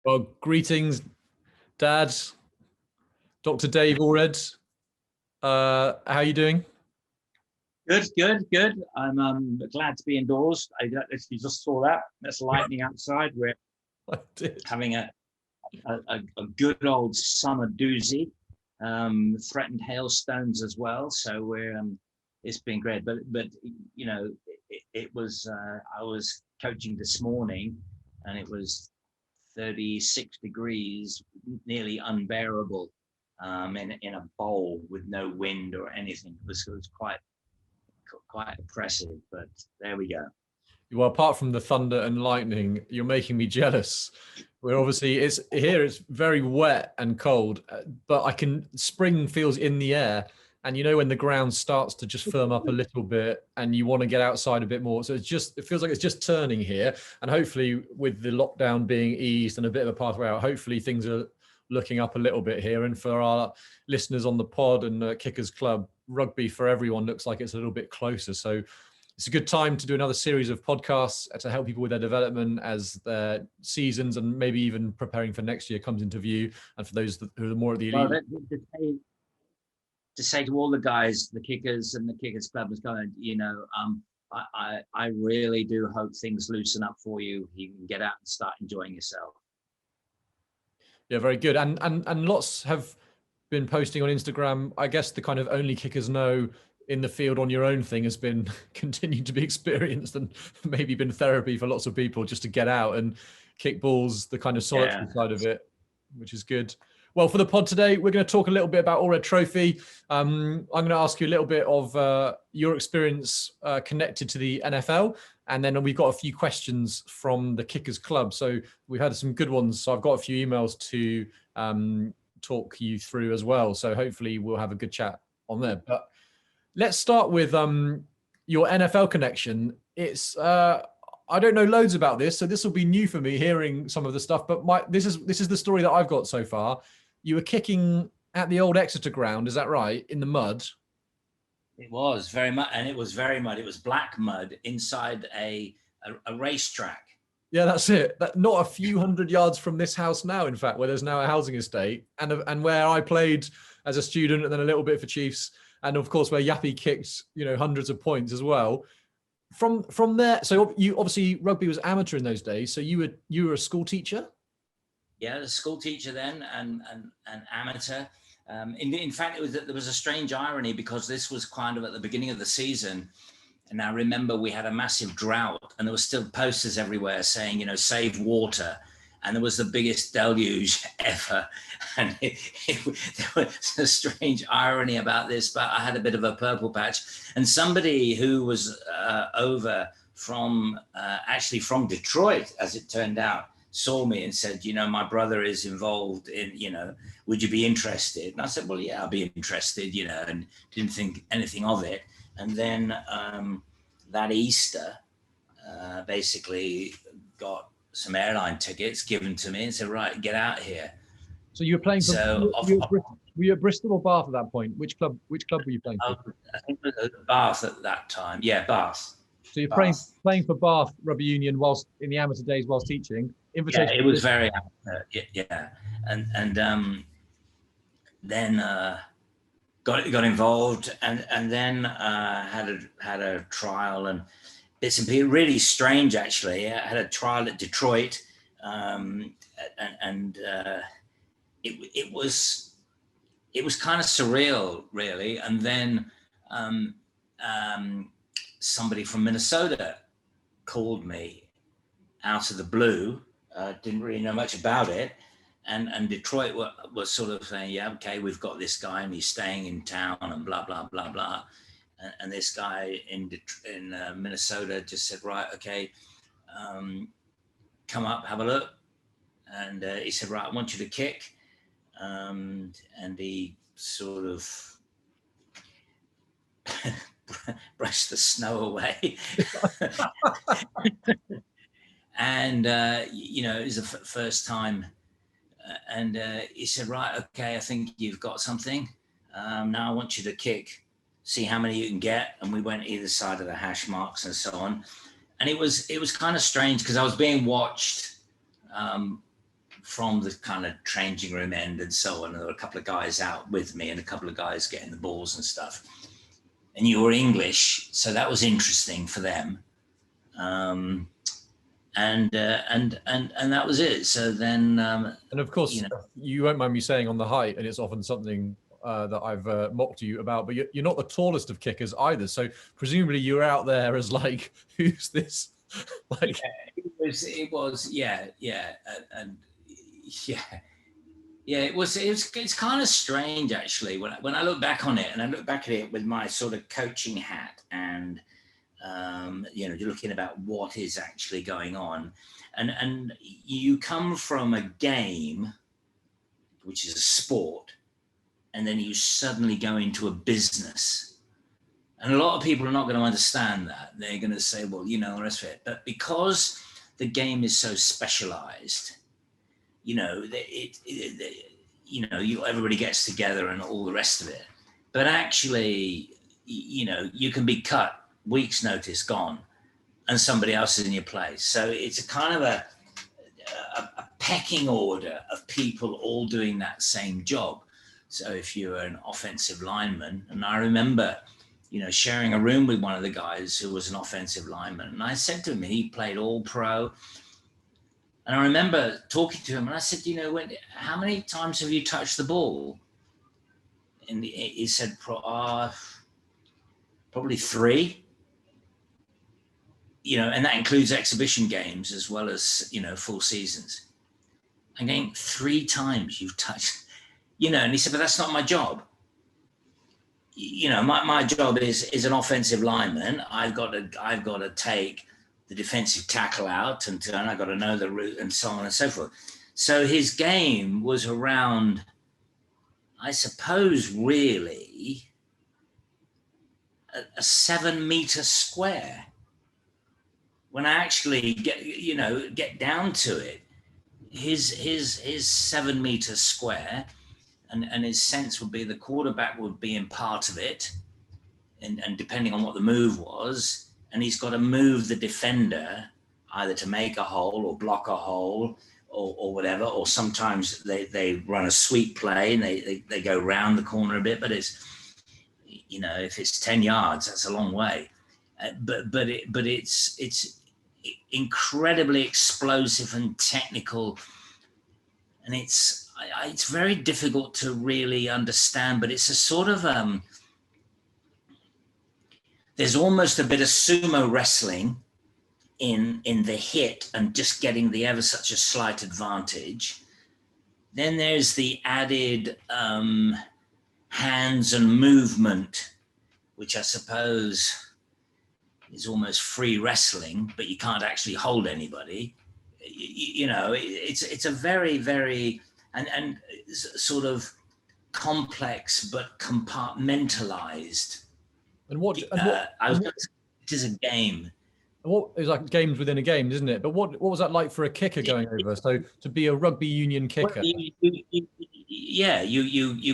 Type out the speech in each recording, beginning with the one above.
Well, greetings, Dad. Dr. Dave Alred. How are you doing? Good, good, good. I'm glad to be indoors. If you just saw that, that's lightning outside. We're I did. having a good old summer doozy. Threatened hailstones as well. So it's been great. But you know, it was. I was coaching this morning, and it was 36 degrees, nearly unbearable. In a bowl with no wind or anything. It was quite oppressive, but there we go. Well, apart from the thunder and lightning, you're making me jealous. We're obviously it's here. It's very wet and cold, but spring feels in the air, and you know when the ground starts to just firm up a little bit, and you want to get outside a bit more. So it feels like it's just turning here, and hopefully with the lockdown being eased and a bit of a pathway out, hopefully things are looking up a little bit here. And for our listeners on the pod and Kickers Club, rugby for everyone looks like it's a little bit closer. So it's a good time to do another series of podcasts to help people with their development as their seasons and maybe even preparing for next year comes into view. And for those who are more at the elite. Well, to say to all the guys, the kickers and the Kickers Club is going, I really do hope things loosen up for you. You can get out and start enjoying yourself. Yeah, very good. And lots have been posting on Instagram. I guess the kind of only kickers know in the field on your own thing has been continued to be experienced and maybe been therapy for lots of people just to get out and kick balls, the kind of solitary side of it, which is good. Well, for the pod today, we're going to talk a little bit about Alred Trophy. I'm going to ask you a little bit of your experience connected to the NFL. And then we've got a few questions from the Kickers Club. So we've had some good ones. So I've got a few emails to talk you through as well. So hopefully we'll have a good chat on there. But let's start with your NFL connection. It's I don't know loads about this, so this will be new for me hearing some of the stuff. But this is the story that I've got so far. You were kicking at the old Exeter ground, is that right? In the mud. It was very much, and it was very mud. It was black mud inside a racetrack. Yeah, that's it. Not a few hundred yards from this house now, in fact, where there's now a housing estate, and where I played as a student, and then a little bit for Chiefs, and of course where Yappy kicked, hundreds of points as well. From there, so you obviously rugby was amateur in those days. So you were a school teacher. Yeah, a school teacher then, and amateur. In fact, there was a strange irony because this was kind of at the beginning of the season. And I remember we had a massive drought and there were still posters everywhere saying, save water. And there was the biggest deluge ever. And there was a strange irony about this, but I had a bit of a purple patch. And somebody who was over from Detroit, as it turned out, saw me and said, my brother is involved in, would you be interested? And I said, well, yeah, I'll be interested, and didn't think anything of it. And then that Easter, basically got some airline tickets given to me and said, right, get out here. So you were playing for, were you at Bristol or Bath at that point? Which club were you playing for? I think it was Bath at that time. Yeah, Bath. So you're playing for Bath Rugby Union whilst in the amateur days whilst teaching. Invitation. Yeah, it was very amateur. Yeah. And then got involved and then had a trial and bits and pieces. Really strange, actually. I had a trial at Detroit, and it was kind of surreal, really. And then somebody from Minnesota called me out of the blue. Didn't really know much about it. And Detroit was sort of saying, yeah, okay, we've got this guy and he's staying in town and blah, blah, blah, blah. And this guy in Minnesota just said, right, okay, come up, have a look. And he said, right, I want you to kick. And he sort of brushed the snow away. And, it was the first time. And he said, right, okay, I think you've got something. Now I want you to kick, see how many you can get. And we went either side of the hash marks and so on. And it was kind of strange because I was being watched from the kind of changing room end and so on. And there were a couple of guys out with me and a couple of guys getting the balls and stuff. And you were English, so that was interesting for them. And that was it. So then, and of course, you won't mind me saying on the height, and it's often something that I've mocked you about, but you're not the tallest of kickers either. So presumably you were out there as like, who's this? Like, it was, yeah, and it's kind of strange actually when I look back on it, and I look back at it with my sort of coaching hat and. You're looking about what is actually going on, and you come from a game, which is a sport, and then you suddenly go into a business, and a lot of people are not going to understand that. They're going to say, well, the rest of it. But because the game is so specialized, everybody gets together and all the rest of it. But actually, you can be cut. Week's notice, gone, and somebody else is in your place. So it's a kind of a pecking order of people all doing that same job. So if you're an offensive lineman, and I remember, sharing a room with one of the guys who was an offensive lineman, and I said to him, he played all pro, and I remember talking to him, and I said, how many times have you touched the ball? And he said, probably 3. And that includes exhibition games as well as, full seasons. I'm going, 3 times you've touched, and he said, but that's not my job. My job is an offensive lineman. I've got to take the defensive tackle out and I've got to know the route and so on and so forth. So his game was around, I suppose, really a 7-meter square. When I actually get down to it, his 7-meter square, and his sense would be the quarterback would be in part of it, and depending on what the move was, and he's got to move the defender either to make a hole or block a hole or whatever, or sometimes they run a sweep play and they go round the corner a bit, but it's, if it's 10 yards, that's a long way. But it's incredibly explosive and technical, and it's very difficult to really understand, but it's a sort of there's almost a bit of sumo wrestling in the hit and just getting the ever such a slight advantage. Then there's the added hands and movement, which I suppose is almost free wrestling, but you can't actually hold anybody. It's a very, very, and sort of complex but compartmentalized. And what it is a game. What is like games within a game, isn't it? But what was that like for a kicker going over? So to be a rugby union kicker. Well, you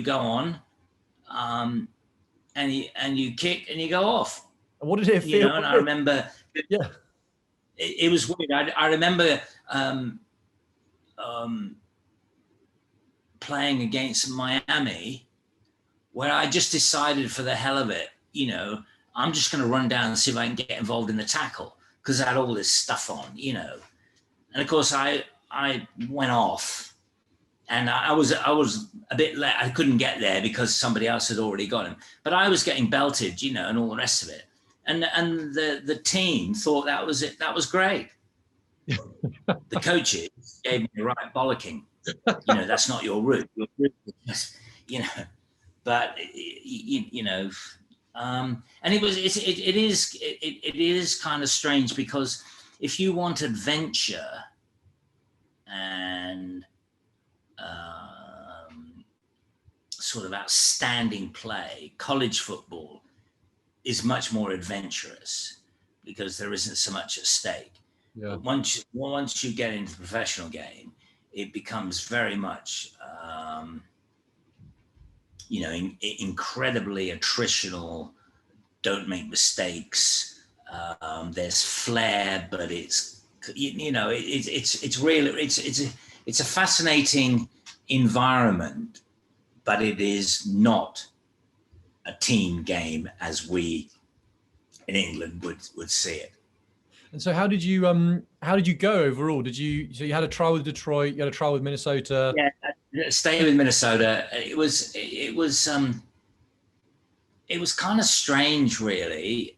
go on, and you kick and you go off. And what did it feel? And I remember, it was weird. I remember playing against Miami, where I just decided for the hell of it, I'm just going to run down and see if I can get involved in the tackle, because I had all this stuff on, And of course, I went off, and I was a bit late. I couldn't get there because somebody else had already got him. But I was getting belted, and all the rest of it. And the team thought that was it. That was great. The coaches gave me the right bollocking. That's not your route. Your route is, but and it is kind of strange, because if you want adventure and sort of outstanding play, college football is much more adventurous because there isn't so much at stake. Yeah. But once you get into the professional game, it becomes very much incredibly attritional. Don't make mistakes. There's flair, but it's real. it's a fascinating environment, but it is not a team game as we in England would see it. And so how did you go overall? So you had a trial with Detroit, you had a trial with Minnesota. Yeah, stay with Minnesota. It was kind of strange, really.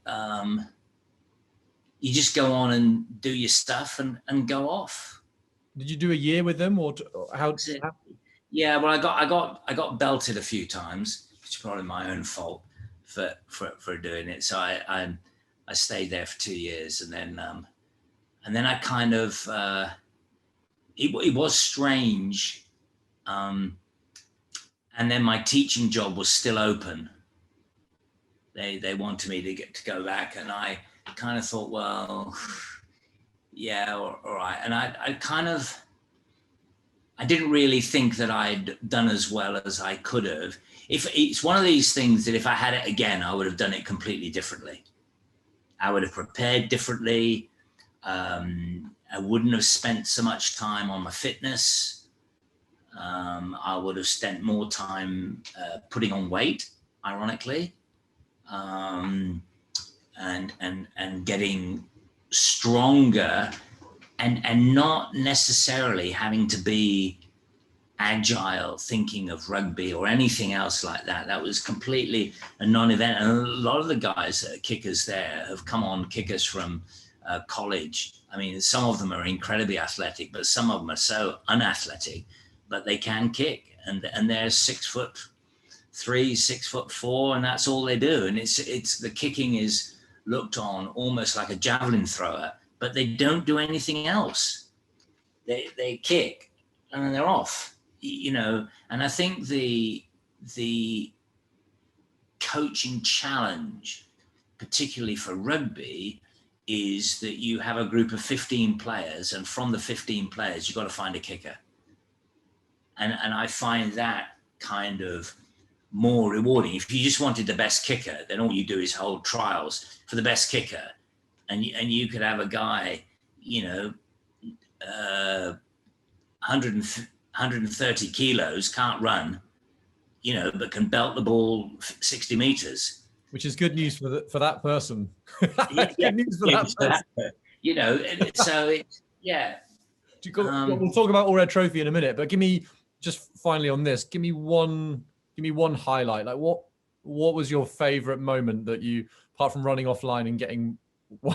You just go on and do your stuff and go off. Did you do a year with them, or how? Yeah, well, I got belted a few times, which is probably my own fault for doing it. So I stayed there for 2 years, and then I kind of it was strange, and then my teaching job was still open. They wanted me to go back, and I kind of thought, well, yeah, all right. And I didn't really think that I'd done as well as I could have. If it's one of these things that if I had it again, I would have done it completely differently. I would have prepared differently. I wouldn't have spent so much time on my fitness. I would have spent more time putting on weight, ironically, and getting stronger, and not necessarily having to be agile, thinking of rugby or anything else like that. That was completely a non-event. And a lot of the guys that are kickers there have come on kickers from college. I mean, some of them are incredibly athletic, but some of them are so unathletic, but they can kick, and they're 6'3", 6'4", and that's all they do. And it's the kicking is looked on almost like a javelin thrower, but they don't do anything else. They kick and then they're off, you know. And I think the coaching challenge, particularly for rugby, is that you have a group of 15 players, and from the 15 players, you've got to find a kicker. And I find that kind of more rewarding. If you just wanted the best kicker, then all you do is hold trials for the best kicker. And you could have a guy, you know, 130 kilos, can't run, you know, but can belt the ball 60 meters. Which is good news for that person. Good news for that person. You know, so it's, yeah. We'll talk about Alred Trophy in a minute, but give me, just finally on this, give me one highlight. Like what was your favorite moment that you, apart from running offline and getting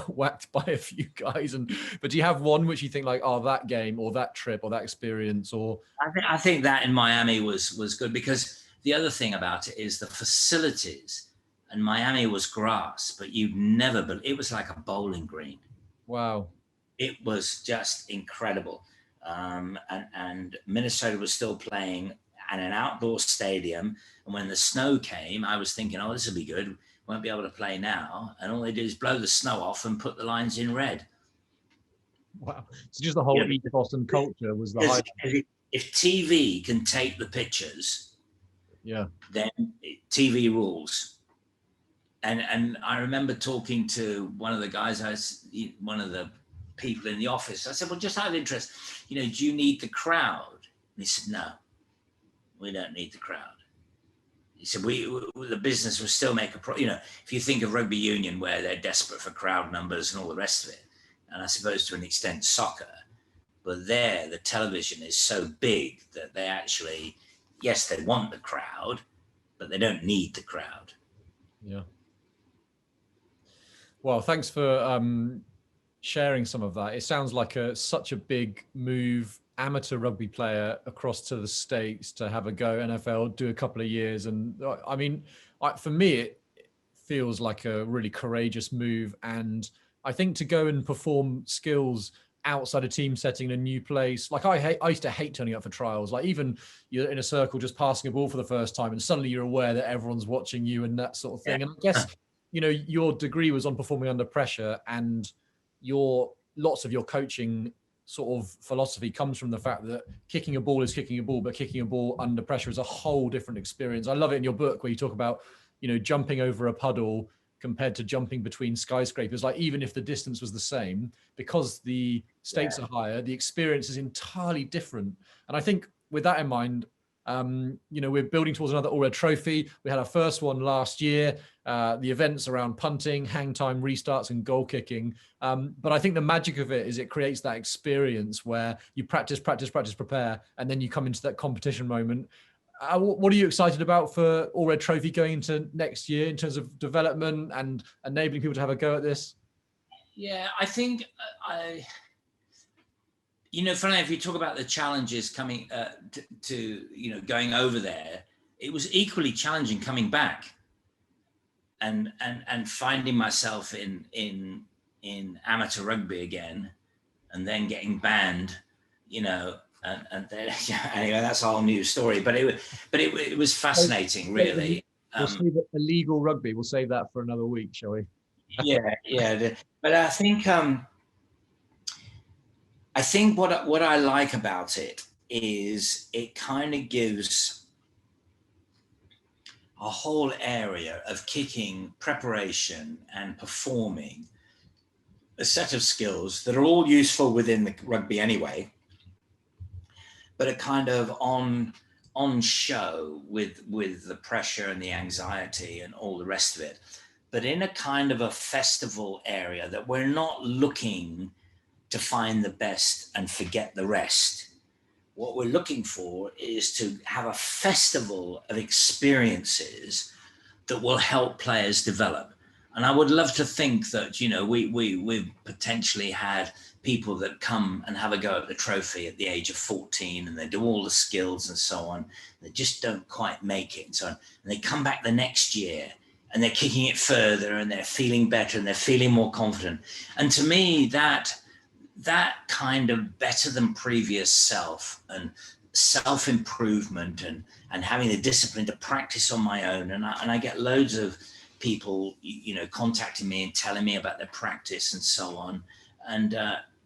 whacked by a few guys, but do you have one which you think like, oh, that game or that trip or that experience? Or I think that in Miami was good, because the other thing about it is the facilities. And Miami was grass, but it was like a bowling green. Wow. It was just incredible. And Minnesota was still playing at an outdoor stadium. And when the snow came, I was thinking, oh, this will be good. Won't be able to play now. And all they did is blow the snow off and put the lines in red. Wow. So just the whole ethos and culture was the highlight. If TV can take the pictures, yeah, then TV rules. And I remember talking to one of the guys, one of the people in the office. I said, well, just out of interest, you know, do you need the crowd? And he said, no, we don't need the crowd. He said, the business will still make you know, if you think of rugby union where they're desperate for crowd numbers and all the rest of it, and I suppose to an extent soccer, but there the television is so big that they actually, yes, they want the crowd, but they don't need the crowd. Yeah. Well, thanks for sharing some of that. It sounds like such a big move, amateur rugby player across to the States to have a go NFL, do a couple of years. And I mean, for me, it feels like a really courageous move. And I think to go and perform skills outside a team setting in a new place, like I used to hate turning up for trials. Like even you're in a circle just passing a ball for the first time and suddenly you're aware that everyone's watching you and that sort of thing. And I guess, you know, your degree was on performing under pressure, and lots of your coaching sort of philosophy comes from the fact that kicking a ball is kicking a ball, but kicking a ball under pressure is a whole different experience. I love it in your book where you talk about, you know, jumping over a puddle compared to jumping between skyscrapers. Like even if the distance was the same, because the stakes are higher, the experience is entirely different. And I think with that in mind, we're building towards another Alred Trophy. We had our first one last year. The events around punting, hang time, restarts, and goal kicking. But I think the magic of it is it creates that experience where you practice, prepare, and then you come into that competition moment. What are you excited about for Alred Trophy going into next year in terms of development and enabling people to have a go at this? Yeah, I think funny, if you talk about the challenges coming to going over there, it was equally challenging coming back and finding myself in amateur rugby again, and then getting banned, and then anyway, that's a whole new story. But it was fascinating, really. We'll save illegal rugby. We'll save that for another week, shall we? Yeah. But I think what I like about it is it kind of gives a whole area of kicking, preparation, and performing a set of skills that are all useful within the rugby anyway, but are kind of on show with the pressure and the anxiety and all the rest of it, but in a kind of a festival area that we're not looking to find the best and forget the rest. What we're looking for is to have a festival of experiences that will help players develop. And I would love to think that, we've potentially had people that come and have a go at the trophy at the age of 14, and they do all the skills and so on. They just don't quite make it and so on. And they come back the next year and they're kicking it further and they're feeling better and they're feeling more confident. And to me, that kind of better than previous self and self-improvement and having the discipline to practice on my own. And I get loads of people, contacting me and telling me about their practice and so on. And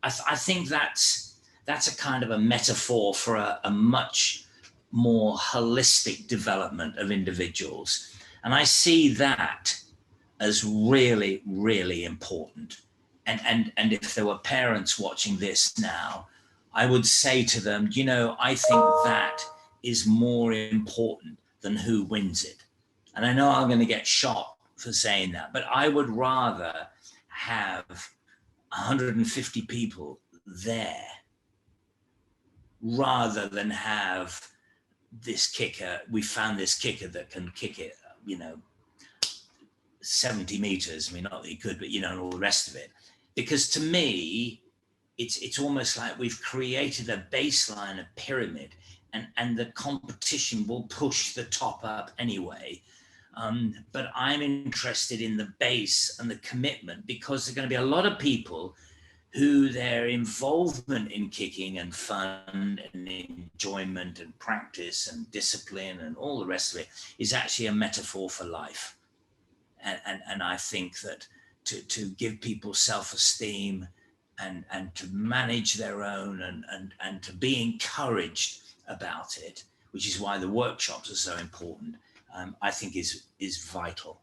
I think that's a kind of a metaphor for a much more holistic development of individuals. And I see that as really, really important. And if there were parents watching this now, I would say to them, I think that is more important than who wins it. And I know I'm going to get shot for saying that, but I would rather have 150 people there rather than have this kicker. We found this kicker that can kick it, 70 meters. I mean, not that he could, but, and all the rest of it. Because to me, it's almost like we've created a baseline, a pyramid, and the competition will push the top up anyway. But I'm interested in the base and the commitment, because there are going to be a lot of people who their involvement in kicking and fun and enjoyment and practice and discipline and all the rest of it is actually a metaphor for life. And I think that to give people self-esteem and to manage their own and to be encouraged about it, which is why the workshops are so important, I think is vital.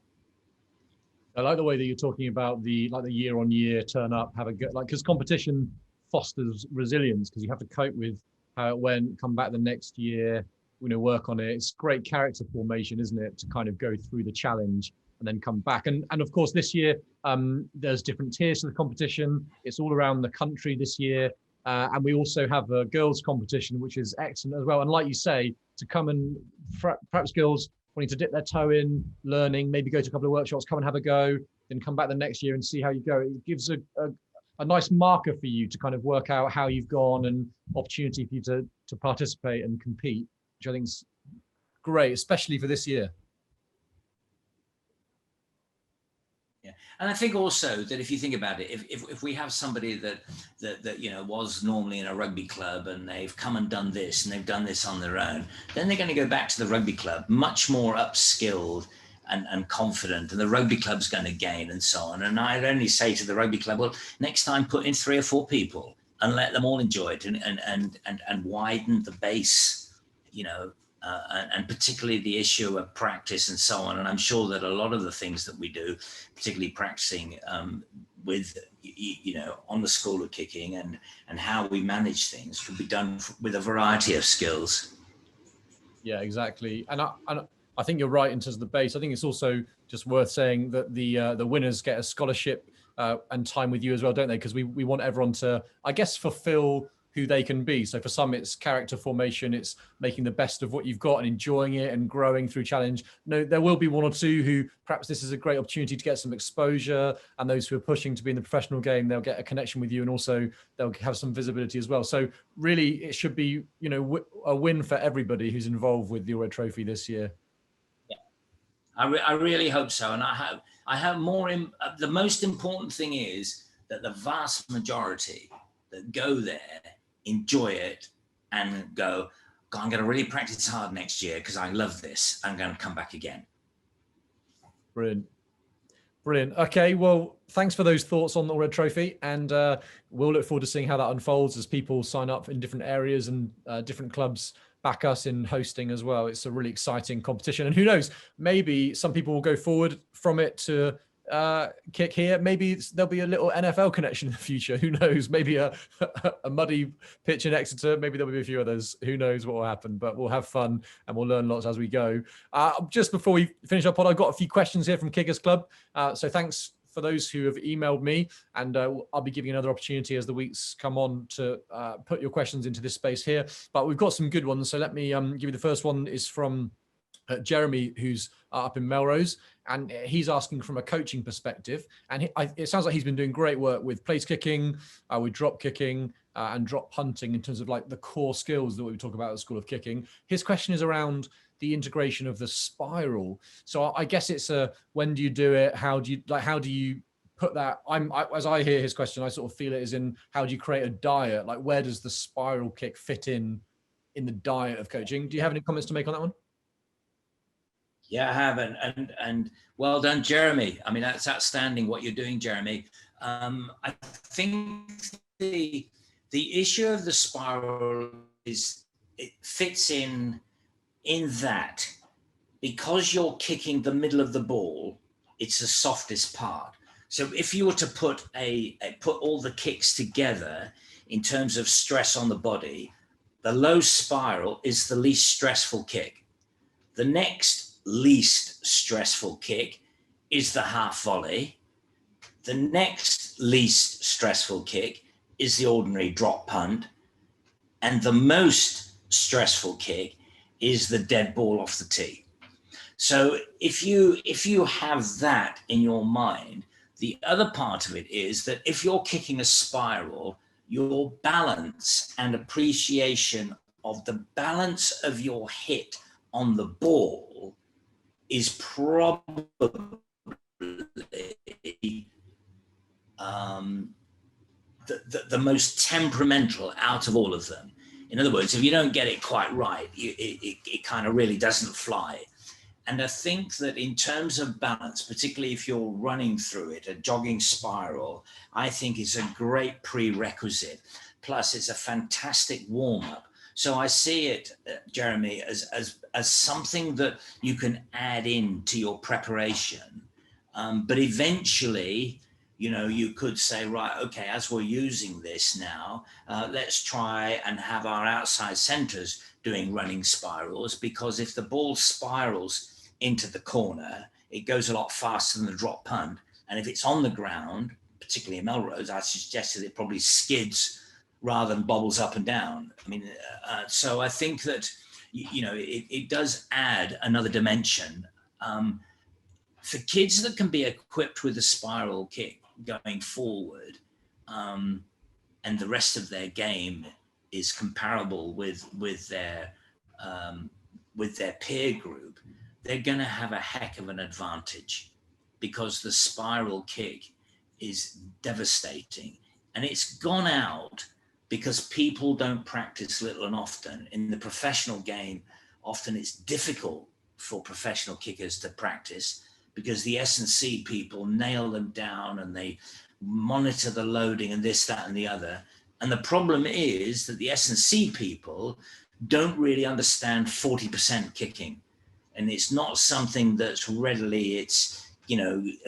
I like the way that you're talking about the year-on-year turn up, have a go, because competition fosters resilience, because you have to cope with how it went, come back the next year, work on it. It's great character formation, isn't it, to kind of go through the challenge and then come back. And of course, this year, there's different tiers to the competition. It's all around the country this year. And we also have a girls competition, which is excellent as well. And like you say, to come and perhaps girls wanting to dip their toe in, learning, maybe go to a couple of workshops, come and have a go, then come back the next year and see how you go. It gives a nice marker for you to kind of work out how you've gone, and opportunity for you to participate and compete, which I think is great, especially for this year. Yeah, and I think also that if you think about it, if we have somebody that was normally in a rugby club and they've come and done this and they've done this on their own, then they're going to go back to the rugby club much more upskilled and confident, and the rugby club's going to gain and so on. And I'd only say to the rugby club, well, next time put in 3 or 4 people and let them all enjoy it and widen the base, and particularly the issue of practice and so on. And I'm sure that a lot of the things that we do, particularly practicing with on the school of kicking, and how we manage things could be done with a variety of skills. Yeah, exactly. And I think you're right in terms of the base. I think it's also just worth saying that the winners get a scholarship and time with you as well, don't they? Because we want everyone to, I guess, fulfill who they can be. So for some, it's character formation, it's making the best of what you've got and enjoying it and growing through challenge. No, there will be one or two who perhaps this is a great opportunity to get some exposure, and those who are pushing to be in the professional game, they'll get a connection with you, and also they'll have some visibility as well. So really, it should be, a win for everybody who's involved with the Alred Trophy this year. Yeah, I really hope so. And I have more. The most important thing is that the vast majority that go there enjoy it and go, I'm going to really practice hard next year because I love this. I'm going to come back again. Brilliant. Brilliant. Okay, well, thanks for those thoughts on the Alred Trophy, and we'll look forward to seeing how that unfolds as people sign up in different areas and different clubs back us in hosting as well. It's a really exciting competition, and who knows, maybe some people will go forward from it to kick here. Maybe there'll be a little NFL connection in the future. Who knows? Maybe a muddy pitch in Exeter. Maybe there'll be a few others. Who knows what will happen? But we'll have fun and we'll learn lots as we go. Just before we finish up, I've got a few questions here from Kickers Club. So thanks for those who have emailed me, and I'll be giving another opportunity as the weeks come on to put your questions into this space here. But we've got some good ones. So let me give you the first one. Is from Jeremy, who's up in Melrose, and he's asking from a coaching perspective. And it sounds like he's been doing great work with place kicking, with drop kicking, and drop punting in terms of like the core skills that we talk about at the School of Kicking. His question is around the integration of the spiral. So I guess it's when do you do it? How do you put that? As I hear his question, I sort of feel it is in how do you create a diet? Like where does the spiral kick fit in the diet of coaching? Do you have any comments to make on that one? Yeah, I have, and well done, Jeremy. I mean, that's outstanding what you're doing, Jeremy. I think the issue of the spiral is it fits in that because you're kicking the middle of the ball, it's the softest part. So if you were to put all the kicks together in terms of stress on the body, the low spiral is the least stressful kick. The next least stressful kick is the half volley. The next least stressful kick is the ordinary drop punt. And the most stressful kick is the dead ball off the tee. So if you have that in your mind, the other part of it is that if you're kicking a spiral, your balance and appreciation of the balance of your hit on the ball is probably the most temperamental out of all of them. In other words, if you don't get it quite right, it kind of really doesn't fly. And I think that in terms of balance, particularly if you're running through it, a jogging spiral, I think is a great prerequisite. Plus, it's a fantastic warm-up. So I see it, Jeremy, as something that you can add in to your preparation. But eventually, you could say, right, okay, as we're using this now, let's try and have our outside centers doing running spirals, because if the ball spirals into the corner, it goes a lot faster than the drop punt. And if it's on the ground, particularly in Melrose, I suggested it probably skids rather than bobbles up and down. I mean, so I think that, it does add another dimension. For kids that can be equipped with a spiral kick going forward, and the rest of their game is comparable with their peer group, they're going to have a heck of an advantage, because the spiral kick is devastating, and it's gone out because people don't practice little and often. In the professional game, often it's difficult for professional kickers to practice because the S&C people nail them down and they monitor the loading and this, that, and the other. And the problem is that the S&C people don't really understand 40% kicking. And it's not something that's readily, a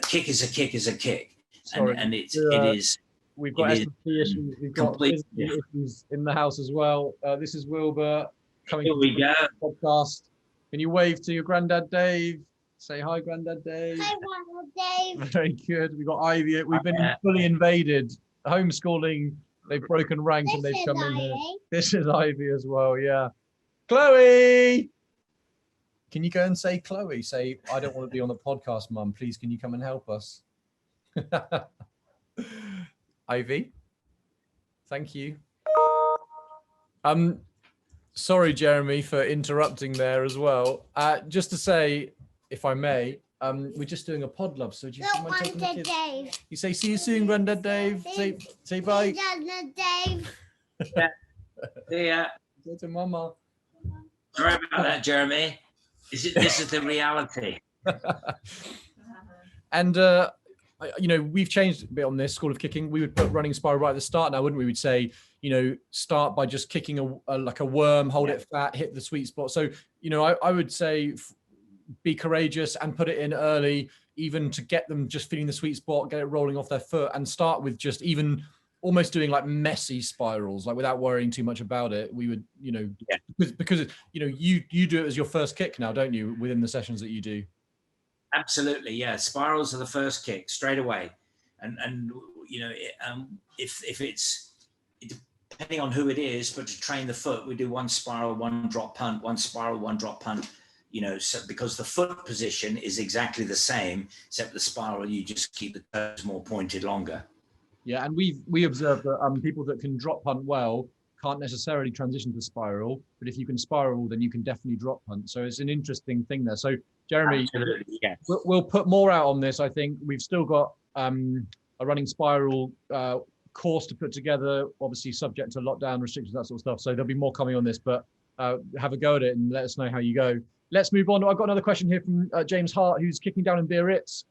kick is a kick is a kick. Sorry, And it is. We've got It is S&P issues. We've got completely physical different. issues in the house as well. This is Wilbur coming Here to we the go. podcast. Can you wave to your granddad, Dave? Say hi, granddad, Dave. Hi, Grandad Dave. Very good. We've got Ivy. We've been Yeah. fully invaded. Homeschooling. They've broken rank and This they've is come in here. Ivy. This is Ivy as well. Yeah. Chloe. Can you go and say, Chloe, say, I don't want to be on the podcast, Mum. Please, can you come and help us? Ivy. Thank you. Sorry, Jeremy, for interrupting there as well. Just to say, if I may, we're just doing a pod love. So do you Look, mind taking the Grandad kids? Dave. You say, see you soon, Granddad Dave. Say bye. Grandad Dave. Yeah. Say to Mama. Sorry about that, Jeremy. This is the reality. And you know, we've changed a bit on this School of Kicking. We would put running spiral right at the start now, wouldn't we? We'd say, you know, start by just kicking like a worm, hold it flat, hit the sweet spot. So, you know, I would say be courageous and put it in early, even to get them just feeling the sweet spot, get it rolling off their foot, and start with just even almost doing like messy spirals, like without worrying too much about it. We would, you know, because you know, you do it as your first kick now, don't you, within the sessions that you do? Absolutely, yeah. Spirals are the first kick straight away, and you know, if it's depending on who it is, but to train the foot, we do one spiral, one drop punt, one spiral, one drop punt. You know, so because the foot position is exactly the same, except the spiral, you just keep the toes more pointed longer. Yeah, and we observed that people that can drop punt well can't necessarily transition to spiral, but if you can spiral, then you can definitely drop punt. So it's an interesting thing there. So Jeremy, Absolutely, yes. we'll put more out on this. I think we've still got a running spiral course to put together, obviously subject to lockdown restrictions, that sort of stuff. So there'll be more coming on this, but have a go at it and let us know how you go. Let's move on. I've got another question here from James Hart, who's kicking down in Biarritz.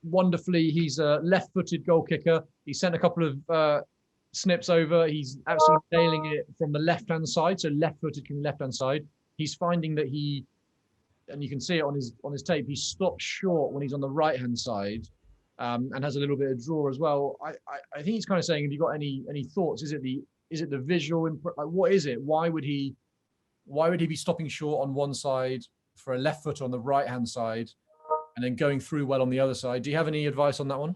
Wonderfully, he's a left-footed goal kicker. He sent a couple of snips over. He's absolutely nailing it from the left-hand side. So left-footed from the left-hand side. He's finding that and you can see it on his tape, he stops short when he's on the right-hand side, and has a little bit of draw as well. I think he's kind of saying, have you got any thoughts? Is it the visual? Like, what is it? Why would he be stopping short on one side for a left foot on the right-hand side, and then going through well on the other side? Do you have any advice on that one?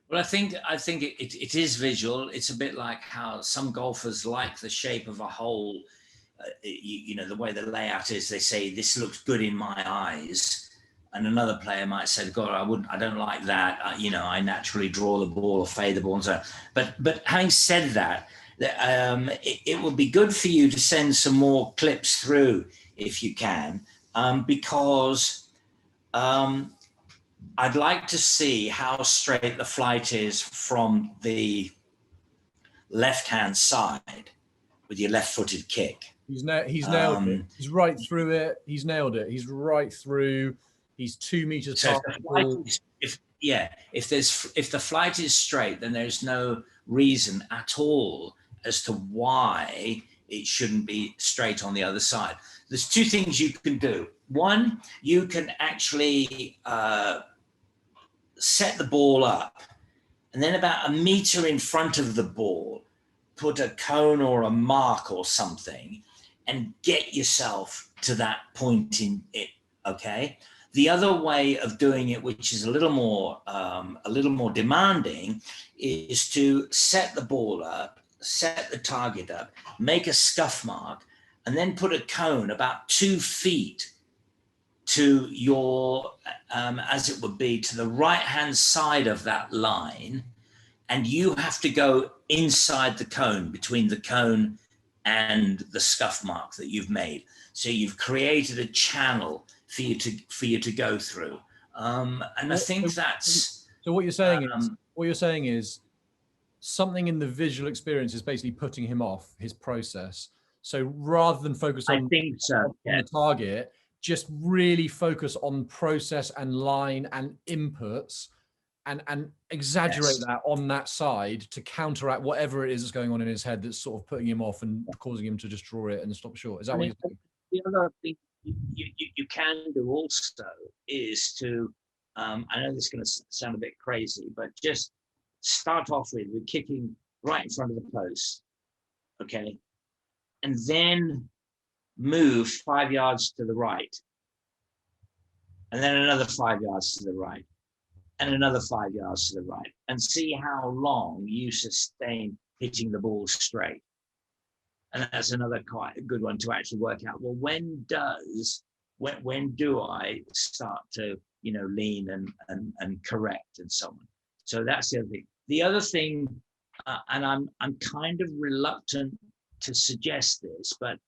Well, I think it is visual. It's a bit like how some golfers like the shape of a hole. You know, the way the layout is, they say, this looks good in my eyes. And another player might say, God, I don't like that. You know, I naturally draw the ball or fade the ball and so on. But having said that, it would be good for you to send some more clips through if you can, because I'd like to see how straight the flight is from the left-hand side with your left-footed kick. He's nailed it. He's right through it. He's nailed it. He's right through. He's 2 meters So past the ball. if the flight is straight, then there's no reason at all as to why it shouldn't be straight on the other side. There's 2 things you can do. One, you can actually set the ball up, and then about a meter in front of the ball, put a cone or a mark or something, and get yourself to that point in it. Okay. The other way of doing it, which is a little more demanding, is to set the ball up, set the target up, make a scuff mark, and then put a cone about 2 feet to your, as it would be, to the right-hand side of that line. And you have to go inside the cone, between the cone and the scuff mark that you've made. So you've created a channel for you to go through. And I think that's. So what you're saying is something in the visual experience is basically putting him off his process. So rather than focus on, on the target, just really focus on process and line and inputs, and exaggerate that on that side to counteract whatever it is that's going on in his head that's sort of putting him off and causing him to just draw it and stop short. Is that what you're saying? The other thing you can do also is to I know this is going to sound a bit crazy, but just start off with kicking right in front of the post, okay? And then move 5 yards to the right. And then another 5 yards to the right. And another 5 yards to the right. And see how long you sustain hitting the ball straight. And that's another quite a good one to actually work out. Well, when do I start to, lean and correct and so on? So that's the other thing. The other thing, and I'm kind of reluctant to suggest this, but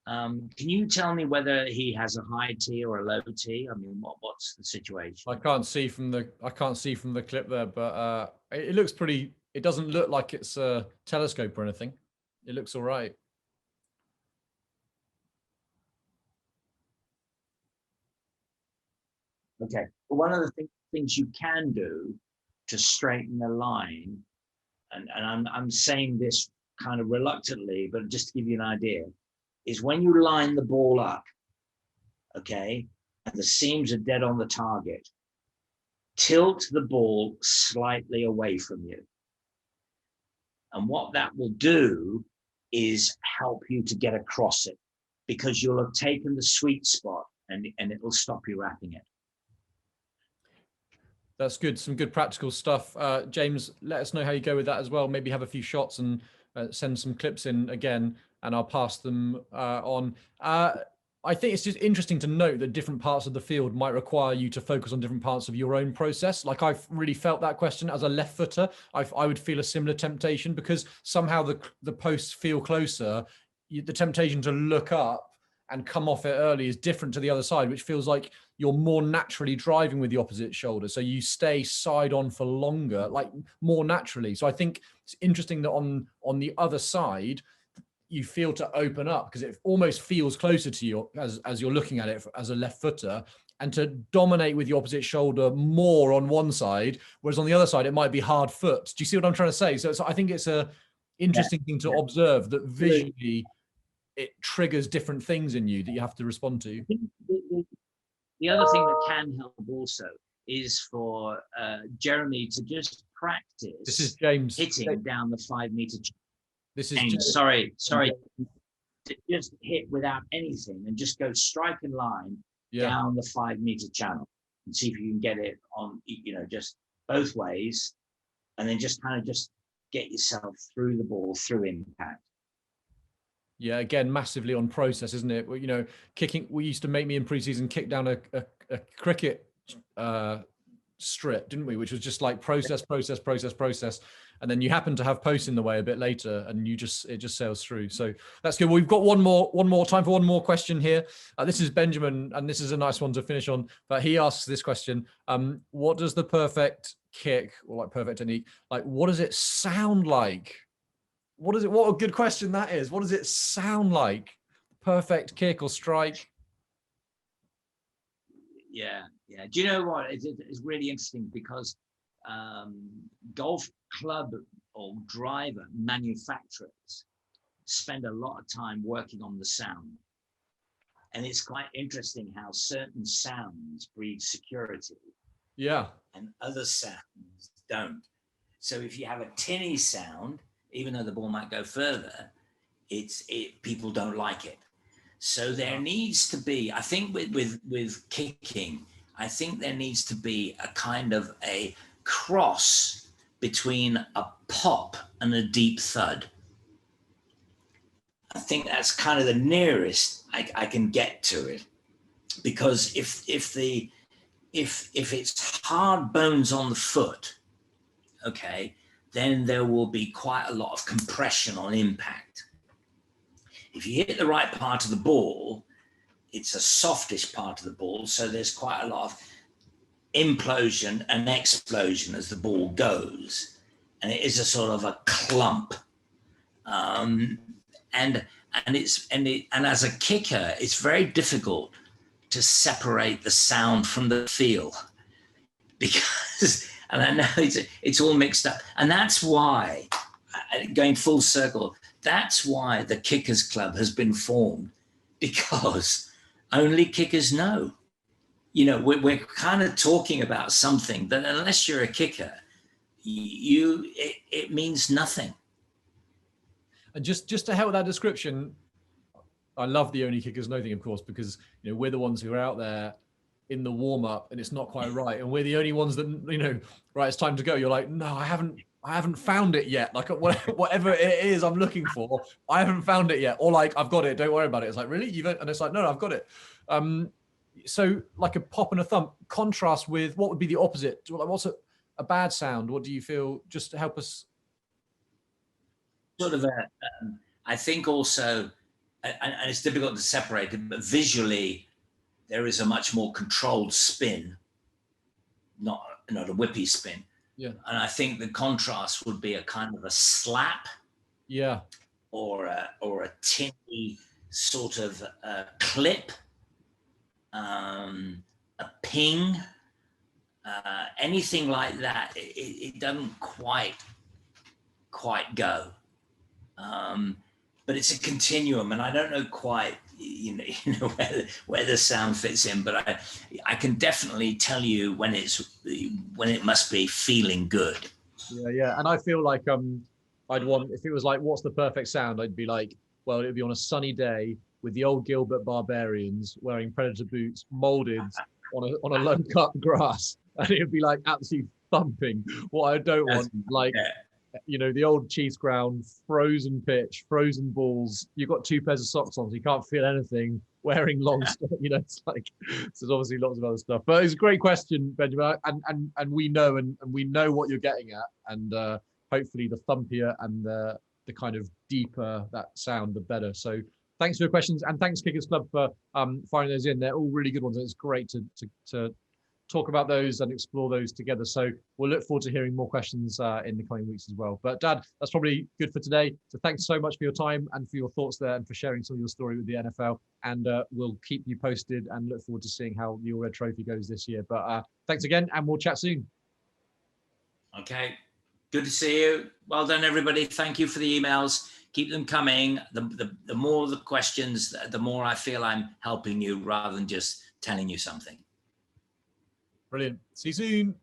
can you tell me whether he has a high tee or a low tee? I mean, what's the situation? I can't see from the clip there, but it looks pretty. It doesn't look like it's a telescope or anything. It looks all right. Okay. Well, one of the things you can do to straighten the line, and I'm saying this kind of reluctantly, but just to give you an idea, is when you line the ball up, okay, and the seams are dead on the target, tilt the ball slightly away from you. And what that will do is help you to get across it, because you'll have taken the sweet spot and it'll stop you wrapping it. That's good. Some good practical stuff. James, let us know how you go with that as well. Maybe have a few shots and send some clips in again, and I'll pass them on. I think it's just interesting to note that different parts of the field might require you to focus on different parts of your own process. Like I've really felt that question as a left footer. I would feel a similar temptation because somehow the posts feel closer. The temptation to look up and come off it early is different to the other side, which feels like you're more naturally driving with the opposite shoulder. So you stay side on for longer, like more naturally. So I think it's interesting that on the other side, you feel to open up because it almost feels closer to you as you're looking at it as a left footer, and to dominate with the opposite shoulder more on one side, whereas on the other side, it might be hard foot. Do you see what I'm trying to say? So I think it's a interesting thing to observe that visually it triggers different things in you that you have to respond to. The other thing that can help also is for Jeremy to just practice. This is James hitting down the 5 meter. This is James, sorry. Just hit without anything and just go strike and line down the 5 meter channel and see if you can get it on, just both ways, and then just kind of just get yourself through the ball through impact. Yeah, again, massively on process, isn't it? Well, kicking. We used to make me in preseason kick down a cricket strip, didn't we? Which was just like process, and then you happen to have posts in the way a bit later, and it just sails through. So that's good. Well, we've got one more time for one more question here. This is Benjamin, and this is a nice one to finish on. But he asks this question: what does the perfect kick, or like perfect technique, like what does it sound like? What a good question that is. What does it sound like? Perfect kick or strike? Yeah. Do you know what? It's really interesting because golf club or driver manufacturers spend a lot of time working on the sound. And it's quite interesting how certain sounds breed security. Yeah. And other sounds don't. So if you have a tinny sound, even though the ball might go further, people don't like it. So there needs to be, I think with kicking, I think there needs to be a kind of a cross between a pop and a deep thud. I think that's kind of the nearest I can get to it, because if it's hard bones on the foot, okay, then there will be quite a lot of compression on impact. If you hit the right part of the ball, it's a softish part of the ball, so there's quite a lot of implosion and explosion as the ball goes, and it is a sort of a clump. And as a kicker, it's very difficult to separate the sound from the feel, because, and I know it's all mixed up, and that's why, going full circle, that's why the Kickers Club has been formed, because only kickers know. we're kind of talking about something that unless you're a kicker, it means nothing. And just to help that description, I love the only kickers know thing, of course, because we're the ones who are out there in the warm up and it's not quite right, and we're the only ones that right, it's time to go. You're like, no, I haven't found it yet. Like whatever it is I'm looking for, I haven't found it yet. Or like, I've got it. Don't worry about it. It's like, really? And it's like, no, I've got it. So like a pop and a thump, contrast with what would be the opposite? Like, what's a bad sound? What do you feel? Just to help us. Sort of I think also, and it's difficult to separate it, but visually, there is a much more controlled spin, not a whippy spin. Yeah. And I think the contrast would be a kind of a slap. Yeah. Or a tinny sort of clip, a ping, anything like that. It doesn't quite go. But it's a continuum, and I don't know quite, where the sound fits in. But I can definitely tell you when it must be feeling good. Yeah. And I feel like I'd want, if it was like, what's the perfect sound? I'd be like, well, it'd be on a sunny day with the old Gilbert Barbarians wearing Predator boots, molded on a low cut grass, and it'd be like absolutely thumping. What I don't want, like. Yeah. The old Chiefs ground, frozen pitch, frozen balls. You've got 2 pairs of socks on, so you can't feel anything. Wearing long stuff, it's like, so there's obviously lots of other stuff. But it's a great question, Benjamin, and we know, and we know what you're getting at, and hopefully the thumpier and the kind of deeper that sound, the better. So thanks for your questions, and thanks Kickers Club for firing those in. They're all really good ones, and it's great to talk about those and explore those together. So we'll look forward to hearing more questions in the coming weeks as well. But Dad, that's probably good for today. So thanks so much for your time and for your thoughts there and for sharing some of your story with the NFL. And we'll keep you posted and look forward to seeing how the Alred Trophy goes this year. But thanks again, and we'll chat soon. Okay. Good to see you. Well done, everybody. Thank you for the emails. Keep them coming. The more the questions, the more I feel I'm helping you rather than just telling you something. Brilliant. See you soon.